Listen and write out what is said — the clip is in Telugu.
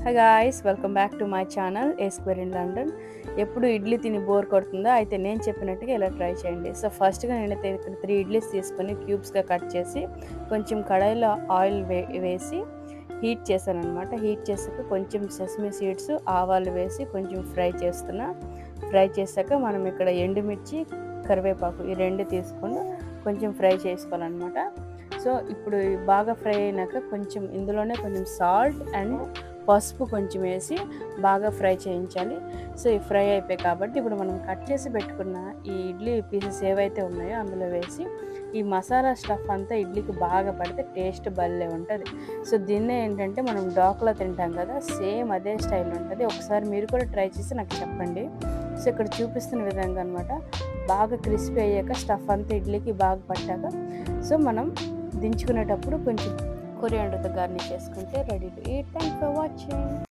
Hi guys, welcome back to my channel A square in London. ఎప్పుడు ఇడ్లీ తిని బోర్ కొడుతుందో అయితే నేను చెప్పినట్టుగా ఇలా ట్రై చేయండి. సో ఫస్ట్గా నేనైతే ఇక్కడ 3 ఇడ్లీస్ తీసుకొని క్యూబ్స్గా కట్ చేసి కొంచెం కడాయిలో ఆయిల్ వేసి హీట్ చేశాను అనమాట. హీట్ చేసాక కొంచెం సెసమీ సీడ్స్, ఆవాలు వేసి కొంచెం ఫ్రై చేశాక మనం ఇక్కడ ఎండుమిర్చి, కరివేపాకు ఈ రెండు తీసుకొని కొంచెం ఫ్రై చేసుకోవాలన్నమాట. సో ఇప్పుడు బాగా ఫ్రై అయినాక కొంచెం ఇందులోనే కొంచెం సాల్ట్ అండ్ పసుపు కొంచెం వేసి బాగా ఫ్రై చేయించాలి. సో ఈ ఫ్రై అయిపోయి కాబట్టి ఇప్పుడు మనం కట్ చేసి పెట్టుకున్న ఈ ఇడ్లీ పీసెస్ ఏవైతే ఉన్నాయో అందులో వేసి ఈ మసాలా స్టఫ్ అంతా ఇడ్లీకి బాగా పడితే టేస్ట్ భలే ఉంటుంది. సో దీన్నే ఏంటంటే మనం డోక్లా తింటాం కదా, సేమ్ అదే స్టైల్ ఉంటుంది. ఒకసారి మీరు కూడా ట్రై చేసి నాకు చెప్పండి. సో ఇక్కడ చూపిస్తున్న విధంగా అనమాట బాగా క్రిస్పీ అయ్యాక స్టఫ్ అంతా ఇడ్లీకి బాగా పట్టాక సో మనం దించుకునేటప్పుడు కొంచెం కొరియాండర్తో గార్నిష్ చేసుకుంటే ready to eat. Thanks for watching.